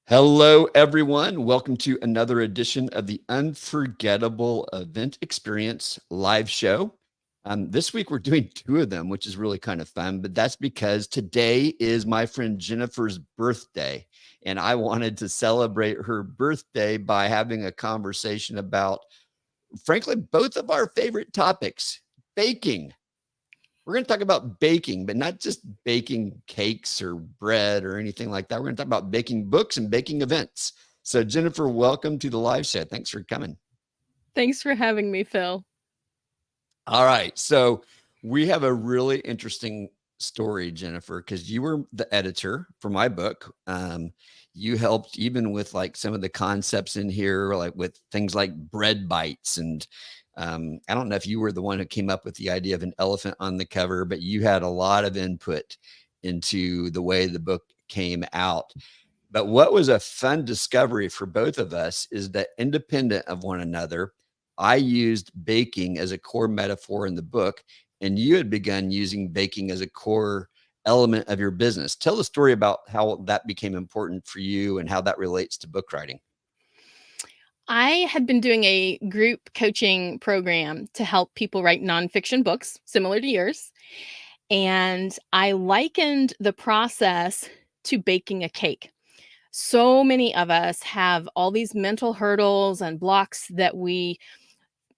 Hello, everyone. Welcome to another edition of the Unforgettable Event Experience live show. This week, we're doing two of them, which is really kind of fun, but that's because today is my friend Jennifer's birthday. And I wanted to celebrate her birthday by having a conversation about, frankly, both of our favorite topics baking. We're going to talk about baking, but not just baking cakes or bread or anything like that. We're going to talk about baking books and baking events. So, Jennifer, welcome to the live show. Thanks for coming. Thanks for having me, Phil. All right. So, we have a really interesting story, Jennifer, because you were the editor for my book. You helped even with like some of the concepts in here, like with things like bread bites. And I don't know if you were the one who came up with the idea of an elephant on the cover, but you had a lot of input into the way the book came out. But what was a fun discovery for both of us is that independent of one another, I used baking as a core metaphor in the book, and you had begun using baking as a core element of your business. Tell the story about how that became important for you and how that relates to book writing. I had been doing a group coaching program to help people write nonfiction books, similar to yours. And I likened the process to baking a cake. So many of us have all these mental hurdles and blocks that we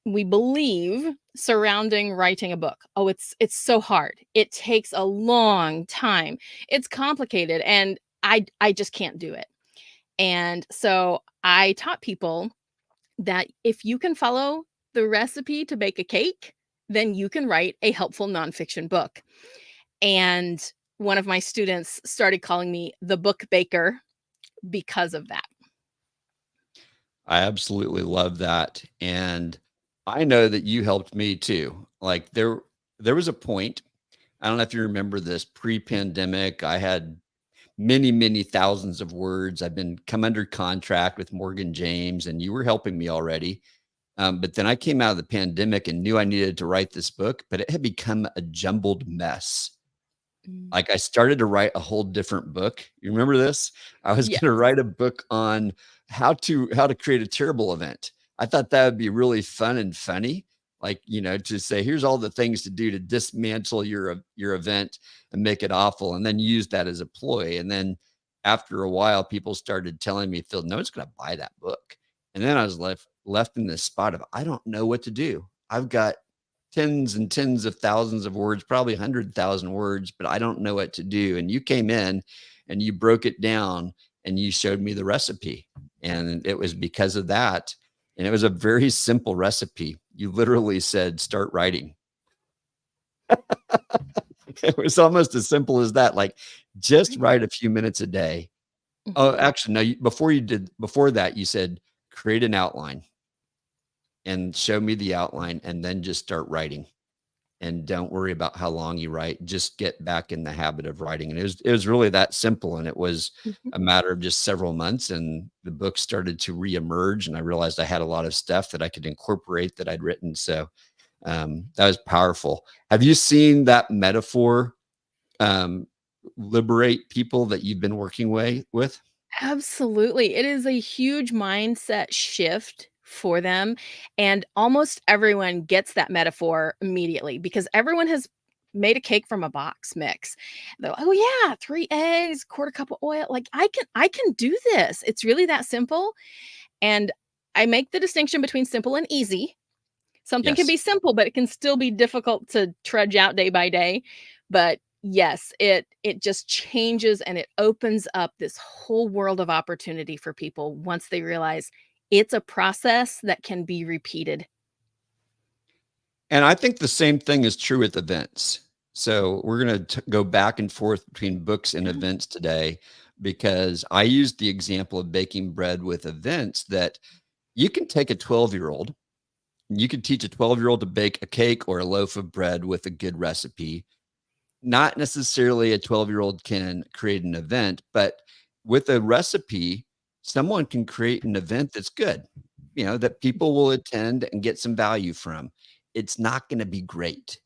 believe surrounding writing a book. Oh, it's so hard. It takes a long time. It's complicated and I just can't do it. And so I taught people that if you can follow the recipe to bake a cake, then you can write a helpful nonfiction book. And one of my students started calling me the book baker because of that. I absolutely love that. And I know that you helped me too. Like there was a point, I don't know if you remember this pre-pandemic, I had many thousands of words. I've been come under contract with Morgan James and you were helping me already. But then I came out of the pandemic and knew I needed to write this book, but it had become a jumbled mess. Mm. Like I started to write a whole different book. You remember this? I was Yes. going to write a book on how to create a terrible event. I thought that would be really fun and funny. Like, to say, here's all the things to do to dismantle your event and make it awful, and then use that as a ploy. And then after a while, people started telling me, Phil, no one's going to buy that book. And then I was left in this spot of I don't know what to do. I've got tens and tens of thousands of words, probably 100,000 words, but I don't know what to do. And you came in and you broke it down and you showed me the recipe. And it was because of that. And it was a very simple recipe. You literally said, start writing. It was almost as simple as that. Like, just Right. write a few minutes a day. Mhm. Oh, actually, no, before that, you said, create an outline and show me the outline and then just start writing. And don't worry about how long you write. Just get back in the habit of writing. And it was really that simple. And it was Mhm. a matter of just several months. And the book started to reemerge. And I realized I had a lot of stuff that I could incorporate that I'd written. So that was powerful. Have you seen that metaphor um, liberate people that you've been working with? Absolutely. It is a huge mindset shift for them. And almost everyone gets that metaphor immediately because everyone has made a cake from a box mix. They're like, oh yeah, 3 eggs, quarter cup of oil. Like I can do this. It's really that simple. And I make the distinction between simple and easy. Something can Yes. be simple, but it can still be difficult to trudge out day by day. But yes, it just changes and it opens up this whole world of opportunity for people once they realize it's a process that can be repeated. And I think the same thing is true with events. So we're going to go back and forth between books and Yeah. events today because I used the example of baking bread with events that you can take a 12-year-old, you could teach a 12-year-old to bake a cake or a loaf of bread with a good recipe. Not necessarily a 12-year-old can create an event, but with a recipe, someone can create an event that's good, that people will attend and get some value from. It's not going to be great,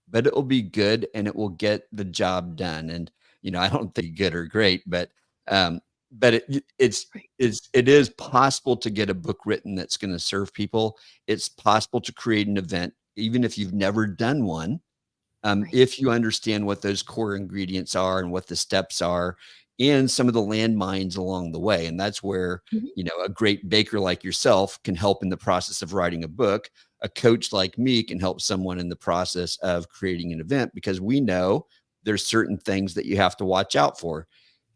but it will be good and it will get the job done. And, I don't think good or great, but but Right. it is possible to get a book written that's going to serve people. It's possible to create an event, even if you've never done one, Right. if you understand what those core ingredients are and what the steps are and some of the landmines along the way. And that's where, Mhm. a great baker like yourself can help in the process of writing a book. A coach like me can help someone in the process of creating an event because we know there's certain things that you have to watch out for.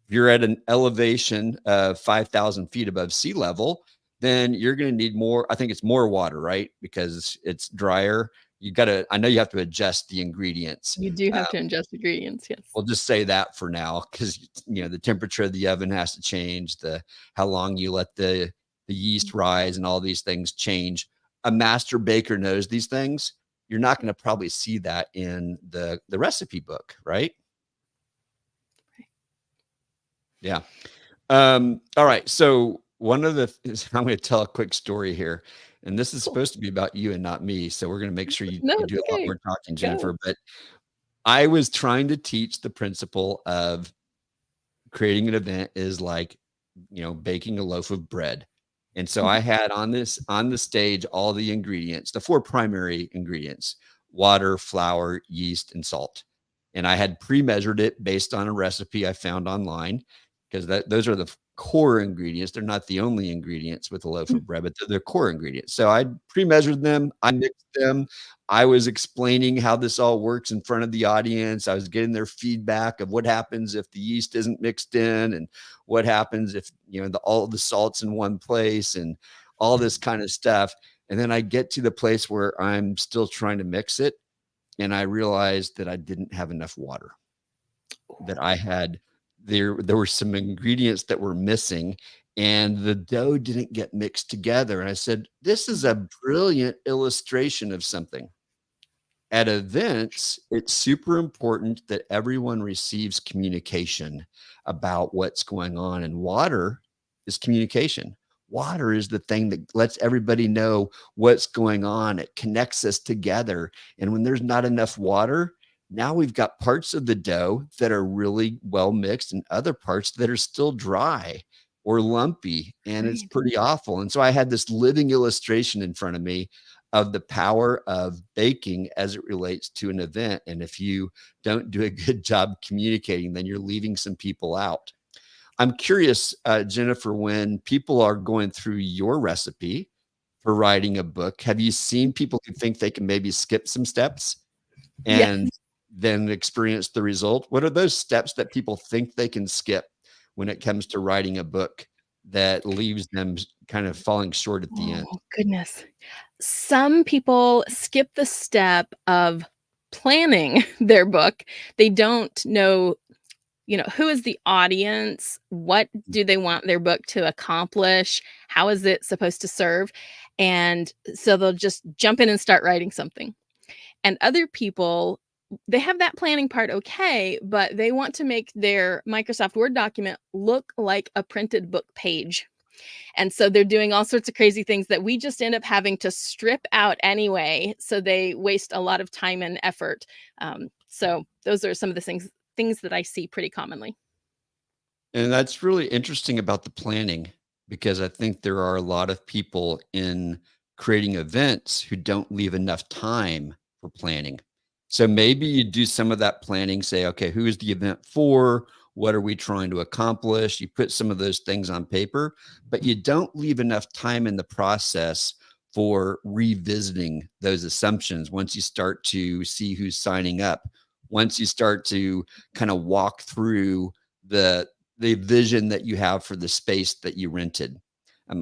If you're at an elevation of 5,000 feet above sea level, then you're going to need more. I think it's more water, right? Because it's drier. I know you have to adjust the ingredients. You do Uh, have to ingest ingredients, yes. we'll just say that for now because, the temperature of the oven has to change, how long you let the yeast rise and all these things change. A master baker knows these things. You're not going to probably see that in the recipe book, right? Yeah. All right. So one of I'm going to tell a quick story here, and this is Cool. supposed to be about you and not me. So we're going to make sure you, No, you it's do a lot okay. more talking, Go. Jennifer. But I was trying to teach the principle of creating an event is like, baking a loaf of bread. And so Mhm. I had on the stage all the ingredients, the four primary ingredients: water, flour, yeast, and salt. And I had pre-measured it based on a recipe I found online because those are the core ingredients. They're not the only ingredients with a loaf Mm. of bread, but they're the core ingredients. So I pre-measured them, I mixed them, I was explaining how this all works in front of the audience. I was getting their feedback of what happens if the yeast isn't mixed in and what happens if, all the salts in one place and all this kind of stuff. And then I get to the place where I'm still trying to mix it and I realized that I didn't have enough water, that I had there were some ingredients that were missing and the dough didn't get mixed together. And I said, this is Mhm. a brilliant illustration of something. At events, it's super important that everyone receives communication about what's going on, and water is communication. Water is the thing that lets everybody know what's going on. It connects us together. And when there's not enough water, now we've got parts of the dough that are really well mixed and other parts that are still dry or lumpy, and it's Right. pretty awful. And so I had this living illustration in front of me of the power of baking as it relates to an event. And if you don't do a good job communicating, then you're leaving some people out. I'm curious, Jennifer, when people are going through your recipe for writing a book, have you seen people who think they can maybe skip some steps Yes. and then experience the result? What are those steps that people think they can skip when it comes to writing a book that leaves them kind of falling short at the end? Oh, goodness. Some people skip the step of planning their book. They don't know, who is the audience? What do they want their book to accomplish? How is it supposed to serve? And so they'll just jump in and start writing something. And other people, they have that planning part okay, but they want to make their Microsoft Word document look like a printed book page. And so they're doing all sorts of crazy things that we just end up having to strip out anyway. So they waste a lot of time and effort. So those are some of the things that I see pretty commonly. And that's really interesting about the planning because I think there are a lot of people in creating events who don't leave enough time for planning. So maybe you do some of that planning, say, okay, who is the event for? What are we trying to accomplish? You put some of those things on paper, but you don't leave enough time in the process for revisiting those assumptions once you start to see who's signing up, once you start to kind of walk through the vision that you have for the space that you rented.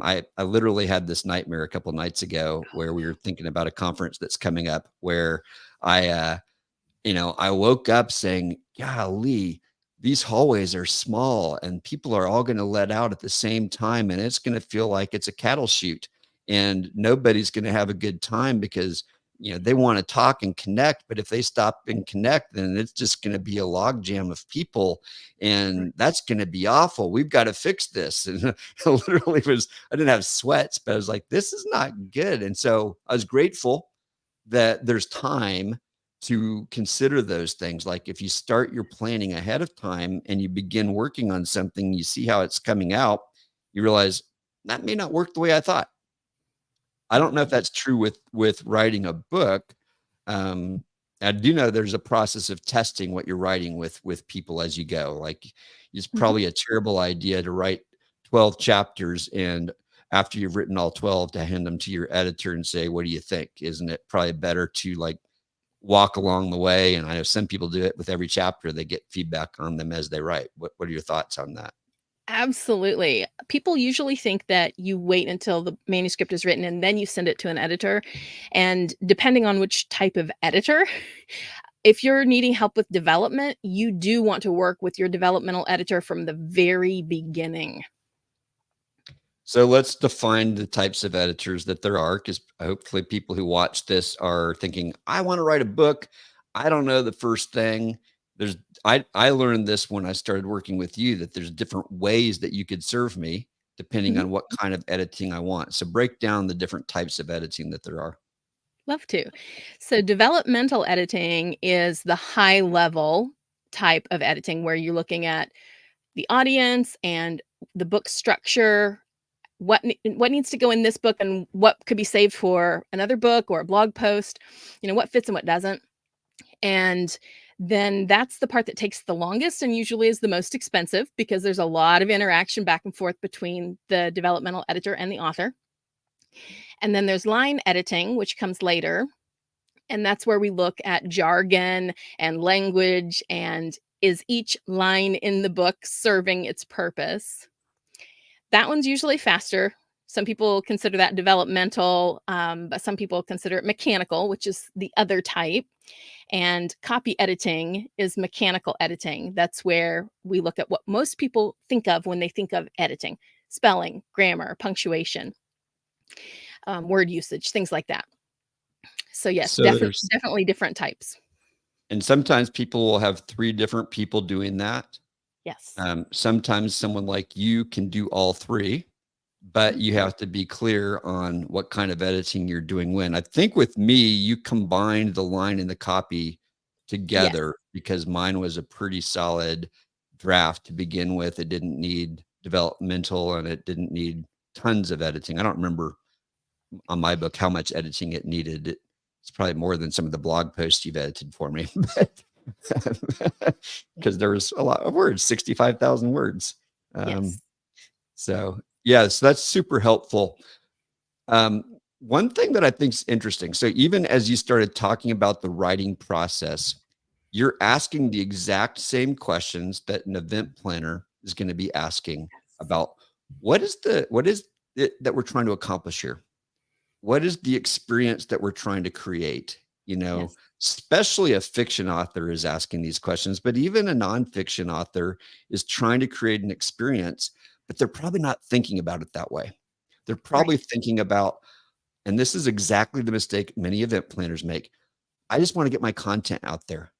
I literally had this nightmare a couple nights ago where we were thinking about a conference that's coming up where I, I woke up saying, golly, these hallways are small and people are all going to let out at the same time. And it's going to feel like it's a cattle chute and nobody's going to have a good time because, they want to talk and connect. But if they stop and connect, then it's just going to be a logjam of people. And that's going to be awful. We've got to fix this. And I didn't have sweats, but I was like, this is not good. And so I was grateful that there's time, to consider those things. Like if you start your planning ahead of time and you begin working on something, you see how it's coming out, you realize that may not work the way I thought. I don't know if Mhm. that's true with writing a book. Um, I do know there's a process of testing what you're writing with people as you go. Like it's Mhm. probably a terrible idea to write 12 chapters and after you've written all 12 to hand them to your editor and say, what do you think? Isn't it probably better to like walk along the way? And I know some people do it with every chapter, they get feedback on them as they write. What are your thoughts on that? Absolutely. People usually think that you wait until the manuscript is written and then you send it to an editor. And depending on which type of editor, if you're needing help with development, you do want to work with your developmental editor from the very beginning. So let's define the types of editors that there are, because hopefully people who watch this are thinking, I want to write a book. I don't know the first thing. There's I learned this when I started working with you that there's different ways that you could serve me depending Mhm. on what kind of editing I want. So break down the different types of editing that there are. Love to. So, developmental editing is the high level type of editing where you're looking at the audience and the book structure, what needs to go in this book and what could be saved for another book or a blog post, what fits and what doesn't. And then that's the part that takes the longest and usually is the most expensive because there's a lot of interaction back and forth between the developmental editor and the author. And then there's line editing, which comes later. And that's where we look at jargon and language and is each line in the book serving its purpose? That one's usually faster. Some people consider that developmental, but some people consider it mechanical, which is the other type. And copy editing is mechanical editing. That's where we look at what most people think of when they think of editing: spelling, grammar, punctuation, word usage, things like that. So, yes, So there's definitely different types. and sometimes people will have three different people doing that. Yes. Sometimes someone like you can do all three, but Mhm. you have to be clear on what kind of editing you're doing when. I think with me, you combined the line and the copy Yes. together because mine was a pretty solid draft to begin with. It didn't need developmental and it didn't need tons of editing. I don't remember on my book how much editing it needed. It's probably more than some of the blog posts you've edited for me, but because there was a lot of words, 65,000 words. Um, Yes. so yes, that's super helpful. One thing that I think is interesting. So even as you started talking about the writing process, you're asking the exact same questions that an event planner is going to be asking about what is it that we're trying to accomplish here? What is the experience that we're trying to create? You know, Yes. especially a fiction author is asking these questions, but even a nonfiction author is trying to create an experience, but they're probably not thinking about it that way. They're probably Right. thinking about, and this is exactly the mistake many event planners make. I just want to get my content out there.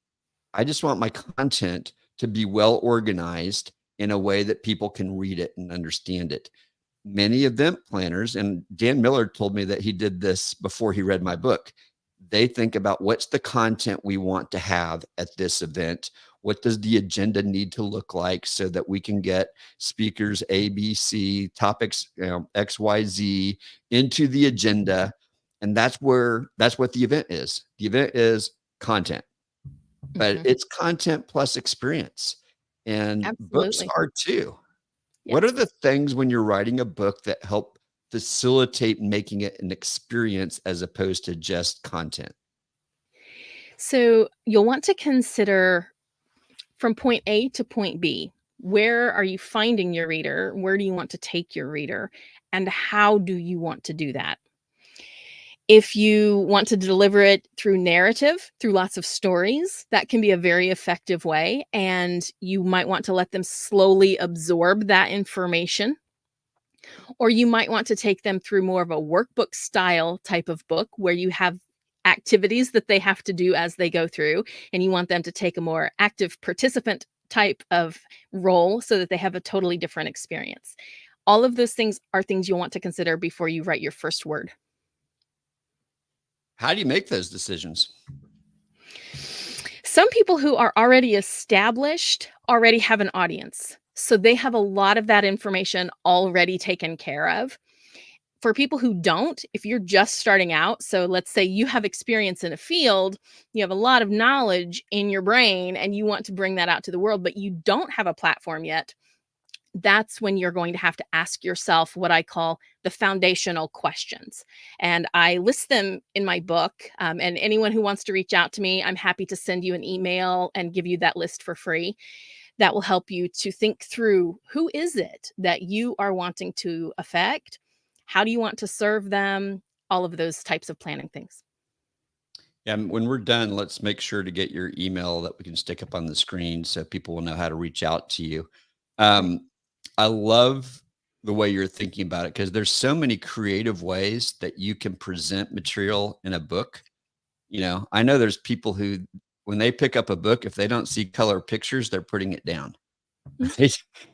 I just want my content to be well organized in a way that people can read it and understand it. Many event planners, and Dan Miller told me that he did this before he read my book. They think about what's the content we want to have at this event. What does the agenda need to look like so that we can get speakers A, B, C, topics X, Y, Z into the agenda? And that's what the event is. The event is content, but Mhm. it's content plus experience. And books Absolutely. are too. What are Yes. the things when you're writing a book that help facilitate making it an experience as opposed to just content? So, you'll want to consider from point A to point B, where are you finding your reader? Where do you want to take your reader? And how do you want to do that? If you want to deliver it through narrative, through lots of stories, that can be a very effective way. And you might want to let them slowly absorb that information. Or you might want to take them through more of a workbook style type of book where you have activities that they have to do as they go through, and you want them to take a more active participant type of role so that they have a totally different experience. All of those things are things you'll want to consider before you write your first word. How do you make those decisions? Some people who are already established already have an audience. So they have a lot of that information already taken care of. For people who don't, if you're just starting out, so let's say you have experience in a field, you have a lot of knowledge in your brain and you want to bring that out to the world, but you don't have a platform yet, that's when you're going to have to ask yourself what I call the foundational questions. And I list them in my book. And anyone who wants to reach out to me, I'm happy to send you an email and give you that list for free. That will help you to think through who is it that you are wanting to affect? How do you want to serve them? All of those types of planning things. Yeah, and when we're done, let's make sure to get your email that we can stick up on the screen so people will know how to reach out to you. Great. Um, I love the way you're thinking about it because there's so many creative ways that you can present material in a book. I know there's people who, when they pick up a book, if they don't see color pictures, they're putting it down. Mm. They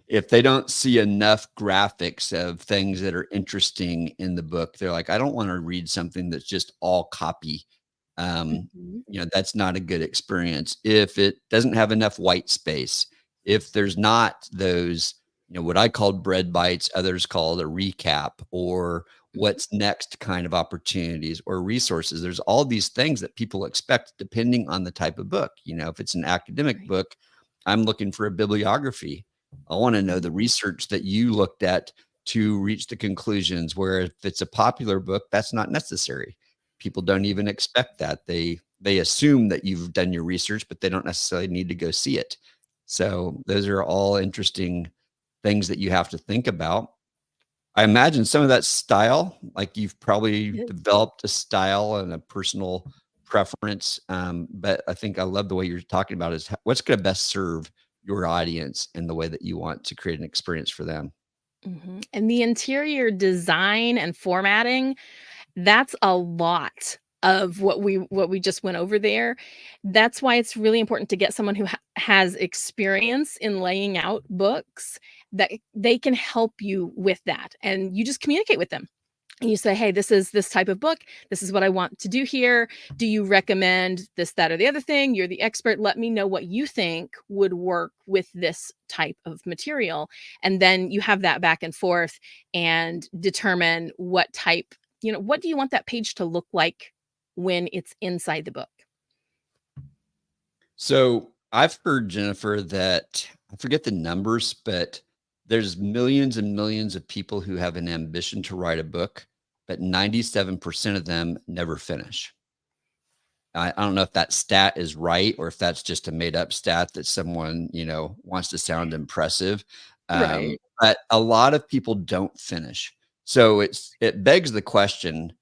if they don't see enough graphics of things that are interesting in the book, they're like, "I don't wanna read something that's just all copy." Um, Mhm. that's not a good experience. If it doesn't have enough white space, if there's not those, what I called bread bites, others call it a recap or Mhm. what's next kind of opportunities or resources. There's all these things that people expect depending on the type of book. If it's an academic Right. book, I'm looking for a bibliography. I want to know the Mhm. research that you looked at to reach the conclusions. Where if it's a popular book, that's not necessary. People don't even expect that. They assume that you've done your research, but they don't necessarily need to go see it. So those are all interesting things that you have to think about. I imagine some of that style, like you've probably It is. developed a style and a personal preference. But I think I love the way you're talking about is what's going to best serve your audience in the way that you want to create an experience for them. Mhm. And the interior design and formatting, that's a lot of what we just went over there. That's why it's really important to get someone who has experience in laying out books that they can help you with that. And you just communicate with them. And you say, "Hey, this is this type of book. This is what I want to do here. Do you recommend this, that, or the other thing? You're the expert. Let me know what you think would work with this type of material." And then you have that back and forth and determine what type, what do you want that page to look like when it's inside the book? So I've heard, Jennifer, that I forget the numbers, but there's millions and millions of people who have an ambition to write a book, but 97% of them never finish. I don't know if that stat is right or if that's just a made up stat that someone, wants to sound impressive. Right. But a lot of people don't finish. So it begs the question,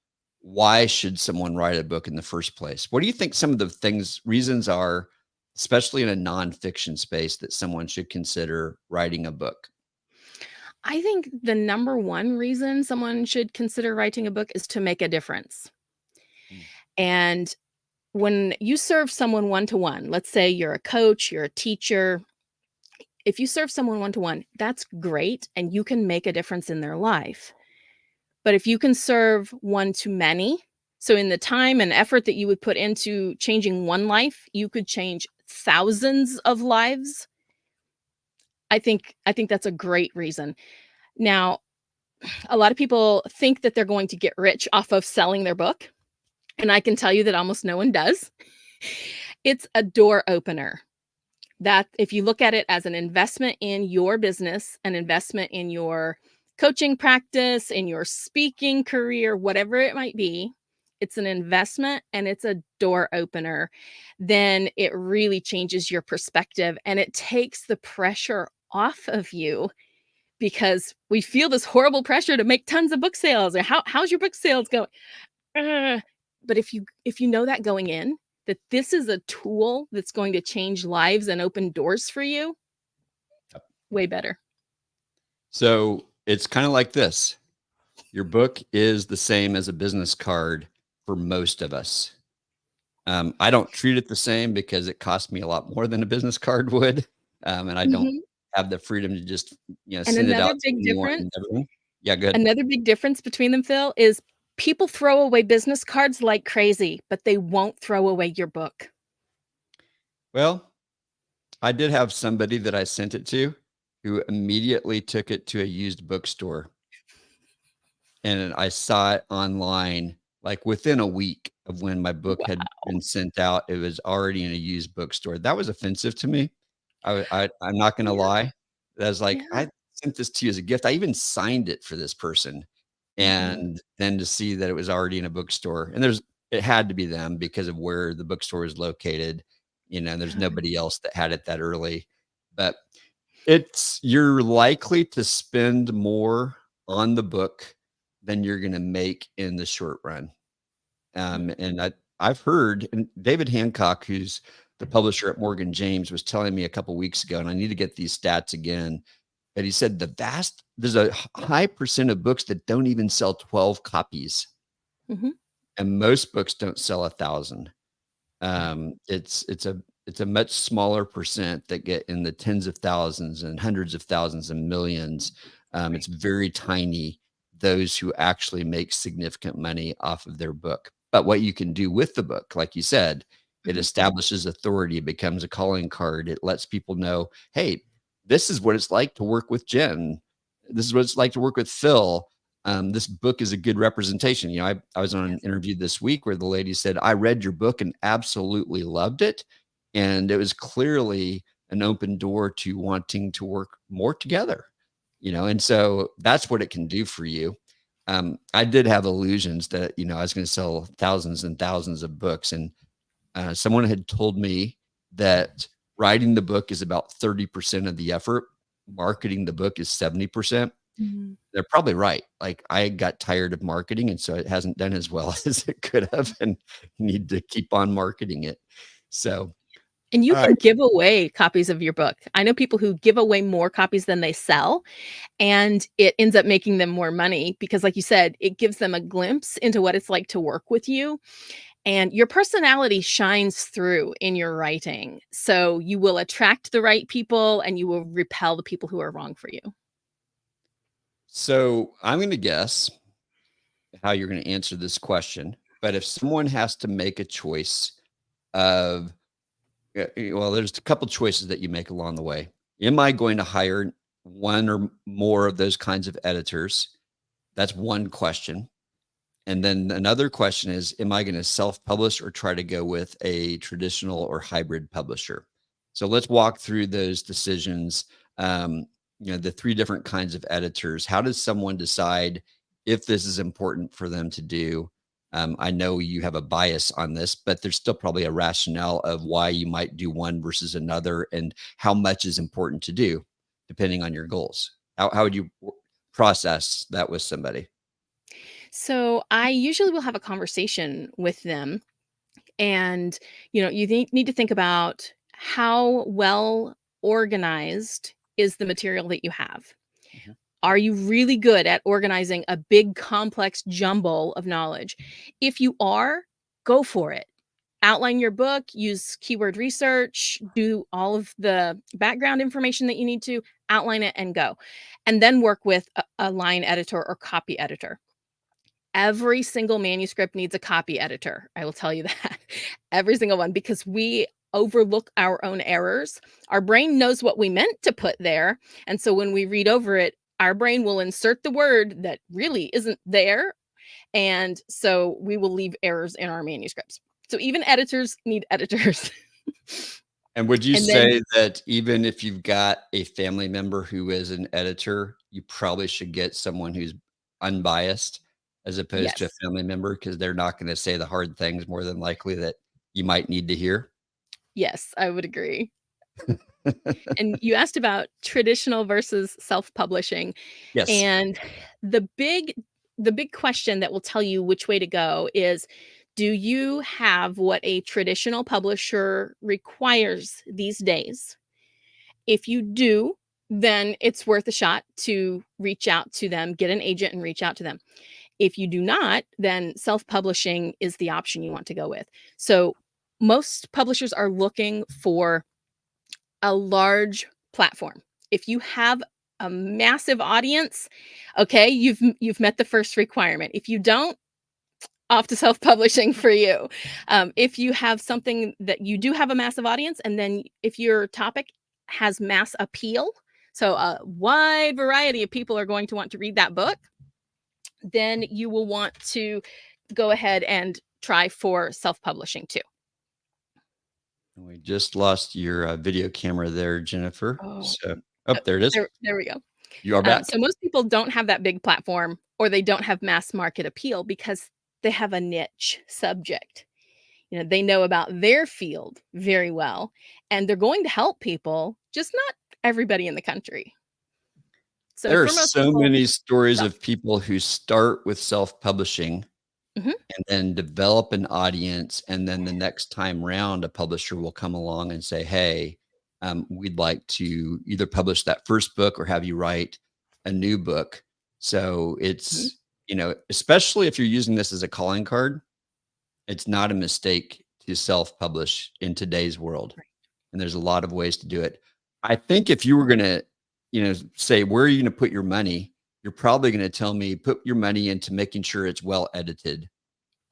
why should someone write a book in the first place? What do you think some of the reasons are, especially in a nonfiction space, that someone should consider writing a book? I think the number one reason someone should consider writing a book is to make a difference. Mm. And when you serve someone one to one, let's say you're a coach, you're a teacher, if you serve someone one to one, that's great and you can make a difference in their life. But if you can serve one to many, so in the time and effort that you would put into changing one life, you could change thousands of lives. I think that's a great reason. Now, a lot of people think that they're going to get rich off of selling their book, and I can tell you that almost no one does. It's a door opener. That if you look at it as an investment in your business, an investment in your coaching practice, in your speaking career, whatever it might be, it's an investment and it's a door opener, then it really changes your perspective and it takes the pressure off of you because we feel this horrible pressure to make tons of book sales or how's your book sales going? "Ugh." But if you know that going in, that this is a tool that's going to change lives and open doors for you, way better. So it's kind of like this. Your book is the same as a business card for most of us. I don't treat it the same because it costs me a lot more than a business card would, and I don't Mhm. have the freedom to just, And send it out to anyone and Yeah, good. another big difference between them, Phil, is people throw away business cards like crazy, but they won't throw away your book. Well, I did have somebody that I sent it to who immediately took it to a used bookstore, and I saw it online, like, within a week of when my book had Wow. been sent out, it was already in a used bookstore. That was offensive to me. I'm not gonna Yeah, lie. I was like, yeah. "I sent this to you as a gift." I even signed it for this person, Mhm. and then to see that it was already in a bookstore, and it had to be them because of where the bookstore is located, and there's Yeah. nobody else that had it that early. But you're likely to spend more on the book than you're gonna make in the short run. Mhm. And I've heard, and David Hancock, who's the publisher at Morgan James, was telling me a couple weeks ago, and I need to get these stats again, that he said there's a high percent of books that don't even sell 12 copies, Mhm. and most books don't sell 1,000. Right. It's a much smaller percent that get in the tens of thousands and hundreds of thousands and millions. It's Right. very tiny, those who actually make significant money off of their book. But what you can do with the book, like you said, it Mhm. establishes authority, it becomes a calling card. It lets people know, hey, this is what it's like to work with Jen. This is what it's like to work with Phil. This book is a good representation. I was on an Yes. interview this week where the lady said, I read your book and absolutely loved it. And it was clearly an open door to wanting to work more together, and so that's what it can do for you. I did have illusions that, I was going to sell thousands and thousands of books. And someone had told me that writing the book is about 30% of the effort, marketing the book is 70%. Mhm. They're probably right. Like, I got tired of marketing, and so it hasn't done as well as it could have, and need to keep on marketing it. So, And you all right. can give away copies of your book. I know people who give away more copies than they sell, and it ends up making them more money because, like you said, it gives them a glimpse into what it's like to work with you, and your personality shines through in your writing. So you will attract the right people and you will repel the people who are wrong for you. So, I'm gonna guess how you're gonna answer this question, but if someone has to make a choice of well, there's a couple choices that you make along the way. Am I going to hire one or more of those kinds of editors? That's one question. And then another question is, am I going to self-publish or try to go with a traditional or hybrid publisher? So let's walk through those decisions. Um, the three different kinds of editors. How does someone decide if this is important for them to do? I know you have a bias on this, but there's still probably a rationale of why you might do one versus another, and how much is important to do, depending on your goals. How would you process that with somebody? So I usually will have a conversation with them, and you need to think about how well organized is the material that you have. Mhm. Are you really good at organizing a big complex jumble of knowledge? If you are, go for it. Outline your book, use keyword research, do all of the background information that you need to, outline it and go. And then work with a line editor or copy editor. Every single manuscript needs a copy editor. I will tell you that. Every single one, because we overlook our own errors. Our brain knows what we meant to put there. And so when we read over it, our brain will insert the word that really isn't there. And so we will leave errors in our manuscripts. So even editors need editors. And would you And then, say that even if you've got a family member who is an editor, you probably should get someone who's unbiased as opposed to a yes, family member, because they're not going to say the hard things more than likely that you might need to hear? yes, I would agree. And you asked about traditional versus self-publishing. Yes. And the big the big question that will tell you which way to go is, do you have what a traditional publisher requires these days? If you do, then it's worth a shot to reach out to them, get an agent and reach out to them. If you do not, then self-publishing is the option you want to go with. So most publishers are looking for a large platform. If you have a massive audience, okay, you've met the first requirement. If you don't, off to self-publishing for you. If you have something that you do have a massive audience, and then if your topic has mass appeal, so a wide variety of people are going to want to read that book, then you will want to go ahead and try for self-publishing too. We just lost your video camera there, Jennifer. Oh, So, oh, there it is. there we go. You are back. So most people don't have that big platform, or they don't have mass market appeal because they have a niche subject. They know about their field very well, and they're going to help people, just not everybody in the country. So There are for most so people, many stories self. of people who start with self-publishing Mhm. and then develop an audience, and then the next time round, a publisher will come along and say, "Hey, we'd like to either publish that first book or have you write a new book." So Mhm. it's, especially if you're using this as a calling card, it's not a mistake to self-publish in today's world. Right. And there's a lot of ways to do it. I think if you were gonna, say, "Where are you gonna put your money?" You're probably gonna tell me, "Put your money into making sure it's well edited,"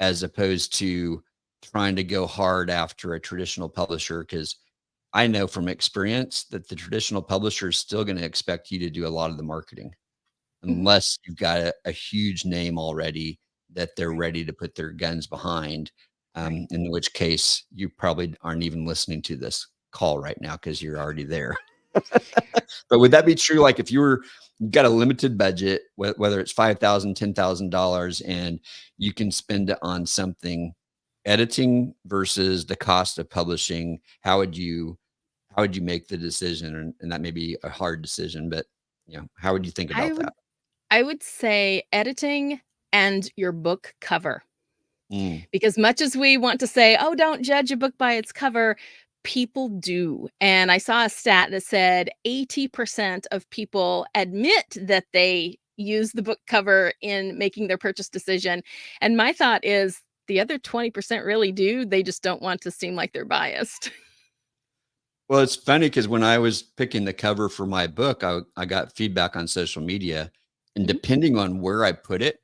as opposed to trying to go hard after a traditional publisher. Because I know from experience that the traditional publisher is still gonna expect you to do a lot of the marketing, Mhm. unless you've got a huge name already that they're Right. ready to put their guns behind, Right. in which case you probably aren't even listening to this call right now because you're already there. But would that be true? Like if you got a limited budget, whether it's 5,000, $10,000, and you can spend it on something, editing versus the cost of publishing, how would you make the decision? And that may be a hard decision, but how would you think I about would that? I would say editing and your book cover. Mm. Because much as we want to say, "Oh, don't judge a book by its cover," people do. And I saw a stat that said 80% of people admit that they use the book cover in making their purchase decision. And my thought is the other 20% really do. They just don't want to seem like they're biased. Well, it's funny because when I was picking the cover for my book, I got feedback on social media, and Mhm, depending on where I put it,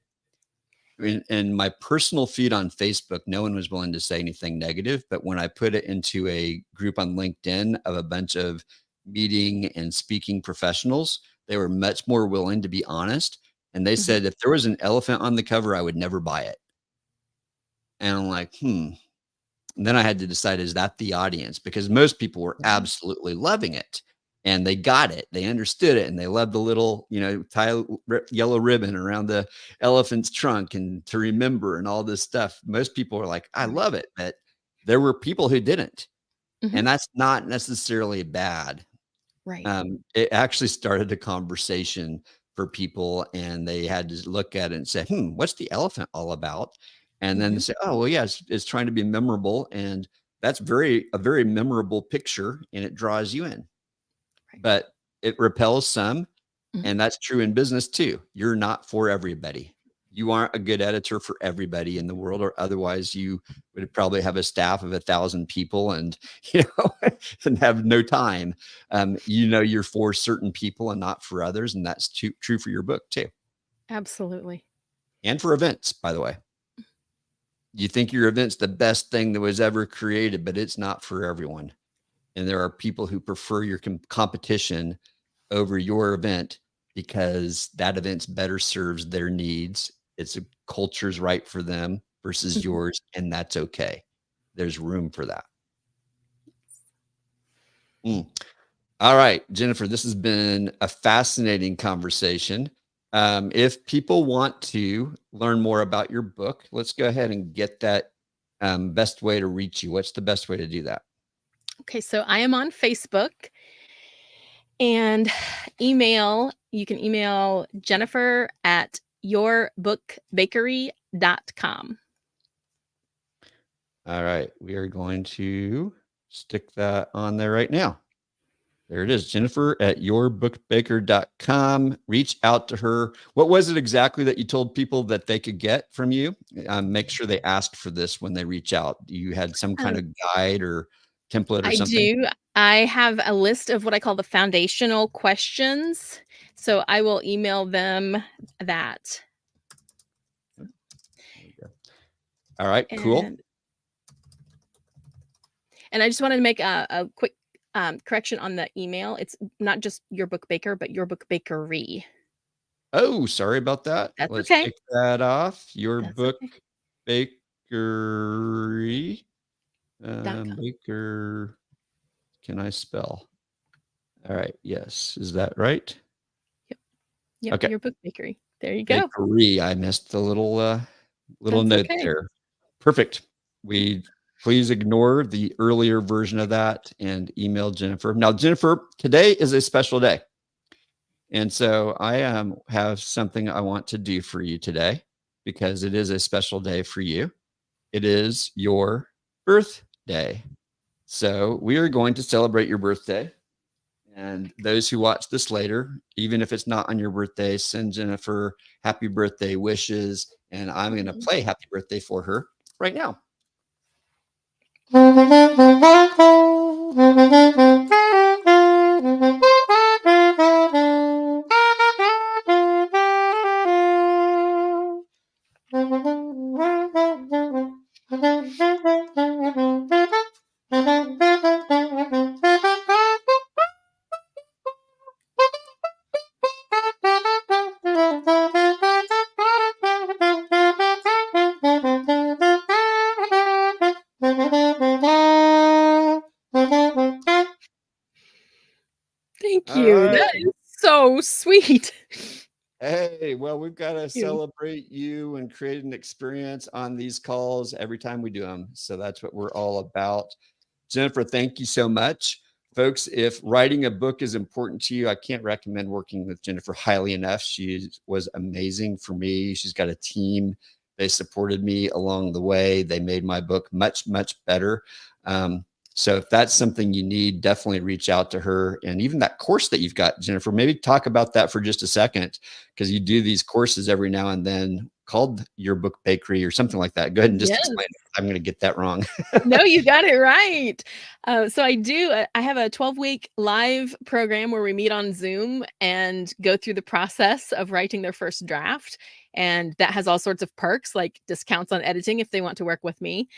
in my personal feed on Facebook, no one was willing to say anything negative. But when I put it into a group on LinkedIn of a bunch of meeting and speaking professionals, they were much more willing to be honest. And they mhm, said if there was an elephant on the cover, I would never buy it. And I'm like, hmm. And then I had to decide, is that the audience? Because most people were mhm, absolutely loving it and they got it. They understood it and they loved the little, yellow ribbon around the elephant's trunk and to remember and all this stuff. Most people were like, I right, love it. But there were people who didn't. mhm, And that's not necessarily bad. right, It actually started a conversation for people, and they had to look at it and say, what's the elephant all about? And then they mhm, say, oh, well, yeah, it's trying to be memorable. And that's a very memorable picture, and it draws you in. right, But it repels some, mhm, and that's true in business too. You're not for everybody. You aren't a good editor for everybody in the world, or otherwise you would probably have a staff of 1,000 people and and have no time. You're for certain people and not for others, and that's true for your book too, absolutely. and for events. By the way, you think your event's the best thing that was ever created, but it's not for everyone. And there are people who prefer your competition over your event because that event's better serves their needs. It's a culture's right for them versus Mhm. yours, and that's okay. There's room for that. Mm. All right, Jennifer, this has been a fascinating conversation. If people want to learn more about your book, let's go ahead and get that best way to reach you. What's the best way to do that? Okay, so I am on Facebook. And you can email Jennifer at yourbookbakery.com. All right, we are going to stick that on there right now. There it is, Jennifer at yourbookbaker.com. Reach out to her. What was it exactly that you told people that they could get from you? Make sure they ask for this when they reach out. You had some kind Um, of guide or template or I something? do. I have a list of what I call the foundational questions. So I will email them that. There we go. All right, cool. And I just wanted to make a quick correction on the email. It's not just Your Book Baker, but Your Book Bakery. Oh, sorry about that. That's Let's okay. take that off. Your That's book okay. bakery. .com. Baker. Can I spell? All right. Yes. Is that right? Yep. Okay. Your Book Bakery. There you go. Bakery. I missed the little That's note okay. there. Perfect. Please ignore the earlier version of that and email Jennifer. Now, Jennifer, today is a special day. And so I have something I want to do for you today because it is a special day for you. It is your birthday. So we are going to celebrate your birthday. And those who watch this later, even if it's not on your birthday, send Jennifer happy birthday wishes. And I'm going to play happy birthday for her right now. Thank All you. right. That is so sweet. Hey, well, we've got to You. celebrate you and create an experience on these calls every time we do them. So that's what we're all about. Jennifer, thank you so much. Folks, if writing a book is important to you, I can't recommend working with Jennifer highly enough. She was amazing for me. She's got a team. They supported me along the way. They made my book much, much better. So if that's something you need, definitely reach out to her. And even that course that you've got, Jennifer, maybe talk about that for just a second, because you do these courses every now and then called Your Book Bakery or something like that. Go ahead and just Yes. explain it. I'm going to get that wrong. No, you got it right. So I have a 12-week live program where we meet on Zoom and go through the process of writing their first draft. And that has all sorts of perks like discounts on editing if they want to work with me.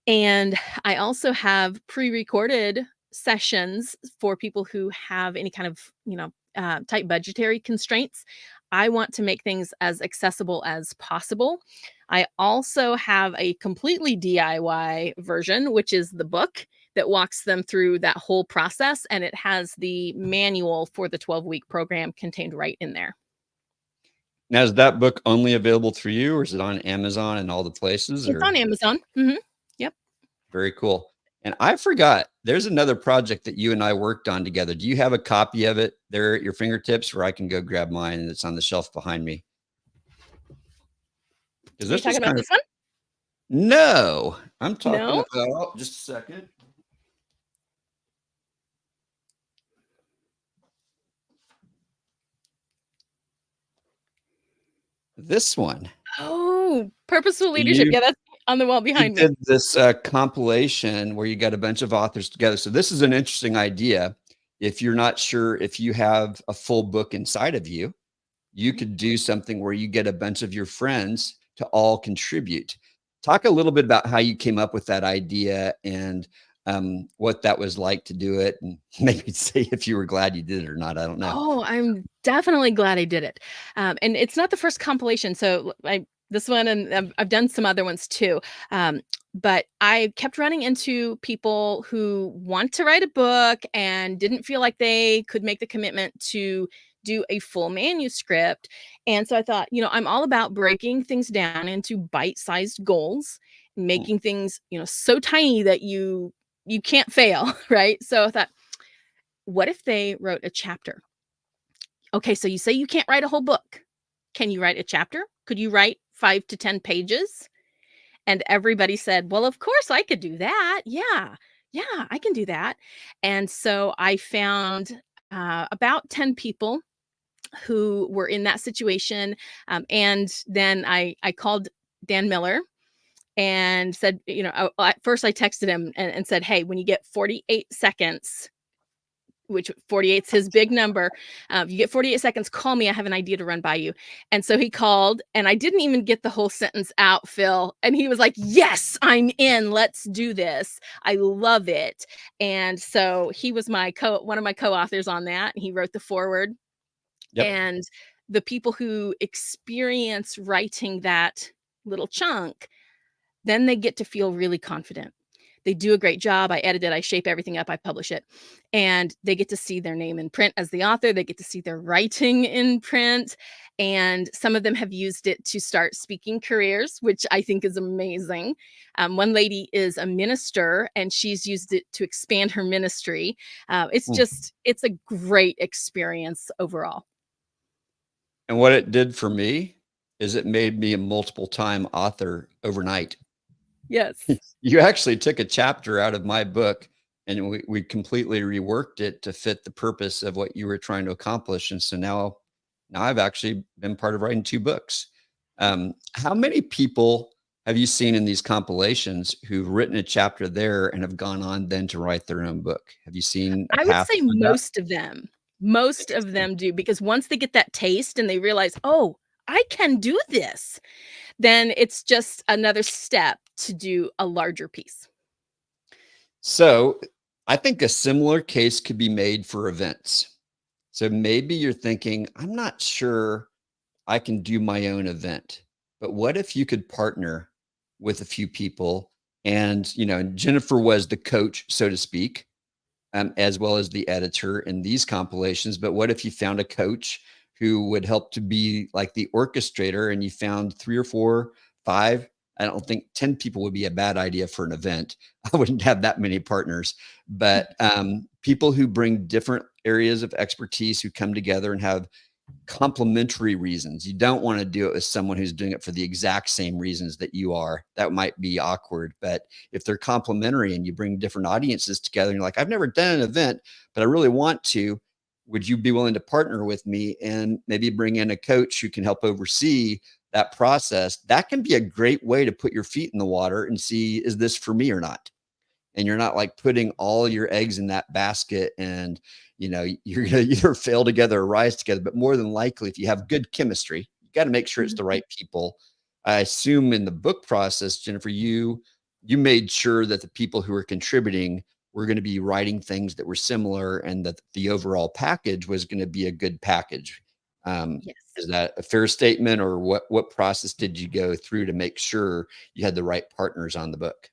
And I also have pre-recorded sessions for people who have any kind of, tight budgetary constraints. I want to make things as accessible as possible. I also have a completely DIY version, which is the book that walks them through that whole process. And it has the manual for the 12-week program contained right in there. Now, is that book only available through you, or is it on Amazon and all the places? It's Or on Amazon. Yep. very cool. And I forgot, there's another project that you and I worked on together. Do you have a copy of it there at your fingertips, where I can go grab mine and it's on the shelf behind me? Because Are you this was talking about kind of this one? no, I'm talking No? about just a second. This one. Oh, purposeful So leadership. Yeah, that's on the wall you behind me. did this compilation where you got a bunch of authors together. So this is an interesting idea. If you're not sure if you have a full book inside of you, you could do something where you get a bunch of your friends to all contribute. Talk a little bit about how you came up with that idea and what that was like to do it, and maybe say if you were glad you did it or not. I don't know. Oh, I'm definitely glad I did it. And it's not the first compilation. So this one, and I've done some other ones too. But I kept running into people who want to write a book and didn't feel like they could make the commitment to do a full manuscript. And so I thought, I'm all about breaking things down into bite-sized goals, making things, so tiny that you can't fail, right? So I thought, what if they wrote a chapter? Okay, so you say you can't write a whole book. Can you write a chapter? Could you write 5 to 10 pages? And everybody said, "Well, of course I could do that. Yeah. Yeah, I can do that." And so I found about 10 people who were in that situation. And then I called Dan Miller and said, at first I texted him and said, "Hey, when you get 48 seconds, which 48's his big number. You get 48 seconds, call me. I have an idea to run by you. And so he called, and I didn't even get the whole sentence out, Phil. And he was like, yes, I'm in. Let's do this. I love it. And so he was one of my co-authors on that. He wrote the foreword. Yep. And the people who experience writing that little chunk, then they get to feel really confident. They do a great job. I edit it, I shape everything up, I publish it. And they get to see their name in print as the author. They get to see their writing in print. And some of them have used it to start speaking careers, which I think is amazing. One lady is a minister and she's used it to expand her ministry. Mm. It's a great experience overall. And what it did for me is it made me a multiple time author overnight. Yes. You actually took a chapter out of my book and we completely reworked it to fit the purpose of what you were trying to accomplish. And so now I've actually been part of writing 2 books. How many people have you seen in these compilations who've written a chapter there and have gone on then to write their own book? Have you seen a I would path say to that? most of them. Most of Interesting. them do, because once they get that taste and they realize, "Oh, I can do this," then it's just another step to do a larger piece. So I think a similar case could be made for events. So maybe you're thinking, I'm not sure I can do my own event, but what if you could partner with a few people? And, Jennifer was the coach, so to speak, as well as the editor in these compilations. But what if you found a coach who would help to be like the orchestrator and you found 3 or 4, 5? I don't think 10 people would be a bad idea for an event. I wouldn't have that many partners, but people who bring different areas of expertise who come together and have complementary reasons. You don't want to do it with someone who's doing it for the exact same reasons that you are. That might be awkward. But if they're complementary and you bring different audiences together and you're like, I've never done an event, but I really want to, would you be willing to partner with me and maybe bring in a coach who can help oversee that process? That can be a great way to put your feet in the water and see, is this for me or not? And you're not like putting all your eggs in that basket and you're going to either fail together or rise together. But more than likely, if you have good chemistry, you got to make sure it's the Mhm. right people. I assume in the book process, Jennifer, you made sure that the people who were contributing were going to be writing things that were similar and that the overall package was going to be a good package. Yes. Is that a fair statement, or what process did you go through to make sure you had the right partners on the book?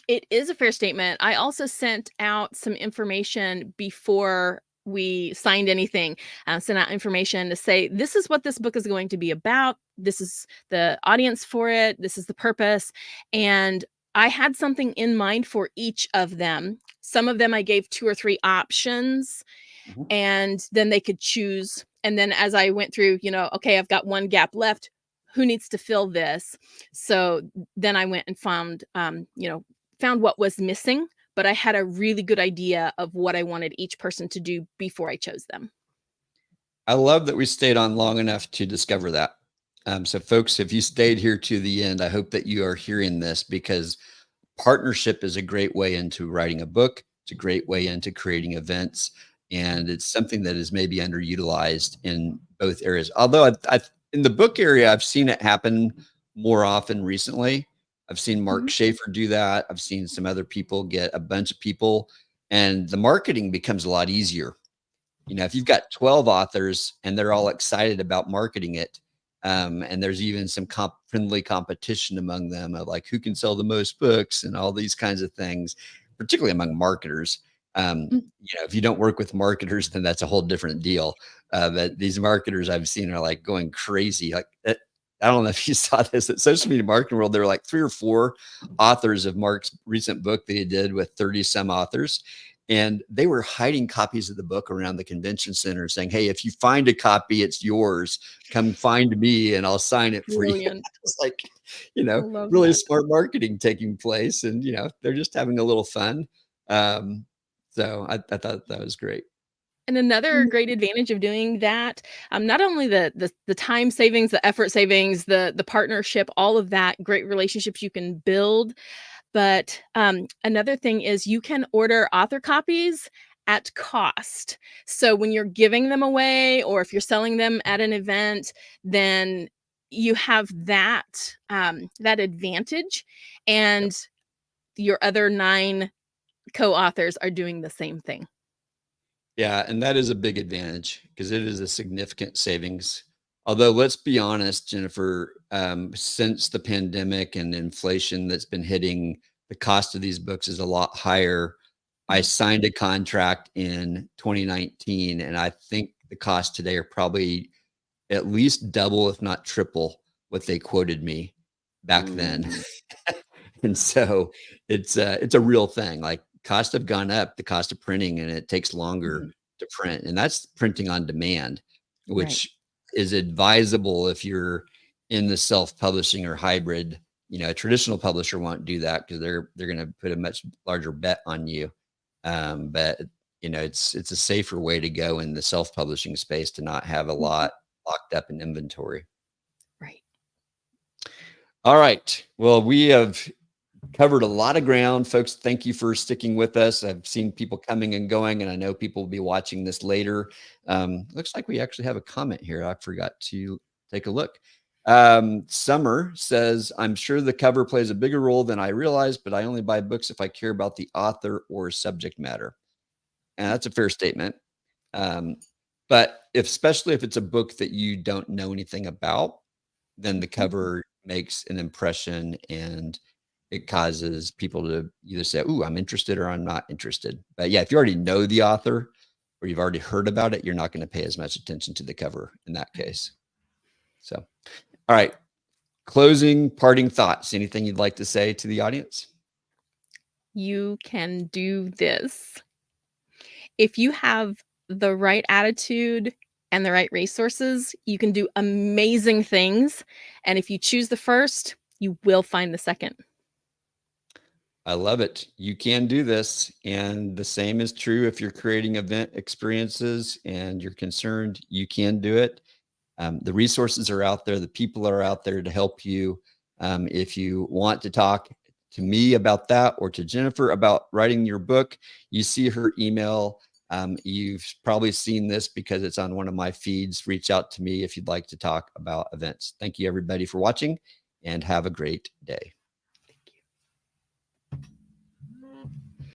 It is a fair statement. I also sent out some information before we signed anything. Sent out information to say, this is what this book is going to be about. This is the audience for it. This is the purpose. And I had something in mind for each of them. Some of them I gave 2 or 3 options, Mhm. and then they could choose. And then as I went through, okay, I've got 1 gap left. Who needs to fill this? So then I went and found what was missing, but I had a really good idea of what I wanted each person to do before I chose them. I love that we stayed on long enough to discover that. So, folks, if you stayed here to the end, I hope that you are hearing this because partnership is a great way into writing a book. It's a great way into creating events. And it's something that is maybe underutilized in both areas. Although in the book area, I've seen it happen more often recently. I've seen Mark Mhm. Schaefer do that. I've seen some other people get a bunch of people, and the marketing becomes a lot easier. If you've got 12 authors and they're all excited about marketing it, and there's even some friendly competition among them of like who can sell the most books and all these kinds of things, particularly among marketers. Mm. If you don't work with marketers, then that's a whole different deal. But these marketers I've seen are like going crazy. Like I don't know if you saw this at social media marketing world. There were like 3 or 4 authors of Mark's recent book that he did with 30 some authors, and they were hiding copies of the book around the convention center saying, hey, if you find a copy, it's yours. Come find me and I'll sign it for you. Brilliant. It's like, I love really that. smart marketing taking place. And, they're just having a little fun. So I thought that was great. And another great advantage of doing that, not only the time savings, the effort savings, the partnership, all of that, great relationships you can build. But another thing is you can order author copies at cost. So when you're giving them away, or if you're selling them at an event, then you have that that advantage, Yep. and your other 9 co-authors are doing the same thing. Yeah, and that is a big advantage because it is a significant savings. Although, let's be honest, Jennifer, since the pandemic and inflation that's been hitting, the cost of these books is a lot higher. I Mhm. signed a contract in 2019, and I think the costs today are probably at least double, if not triple, what they quoted me back then. Mm, And so it's a real thing. Like, costs have gone up, the cost of printing, and it takes longer Mhm. to print. And that's printing on demand, Right. which is advisable if you're in the self-publishing or hybrid. A traditional publisher won't do that because they're going to put a much larger bet on you. But it's a safer way to go in the self-publishing space to not have a Mhm. lot locked up in inventory. Right. All right. Well, we have covered a lot of ground, folks. Thank you for sticking with us. I've seen people coming and going, and I know people will be watching this later. Looks like we actually have a comment here. I forgot to take a look. Summer says, I'm sure the cover plays a bigger role than I realized, but I only buy books if I care about the author or subject matter. And that's a fair statement. Um, but especially if it's a book that you don't know anything about, then the Mhm. cover makes an impression, and it causes people to either say, "Ooh, I'm interested," or "I'm not interested." But yeah, if you already know the author or you've already heard about it, you're not going to pay as much attention to the cover in that Right. case. So, all right, closing, parting thoughts. Anything you'd like to say to the audience? You can do this. If you have the right attitude and the right resources, you can do amazing things. And if you choose the first, you will find the second. I love it. You can do this. And the same is true if you're creating event experiences and you're concerned, you can do it. The resources are out there. The people are out there to help you. If you want to talk to me about that or to Jennifer about writing your book, you see her email. You've probably seen this because it's on one of my feeds. Reach out to me if you'd like to talk about events. Thank you, everybody, for watching, and have a great day.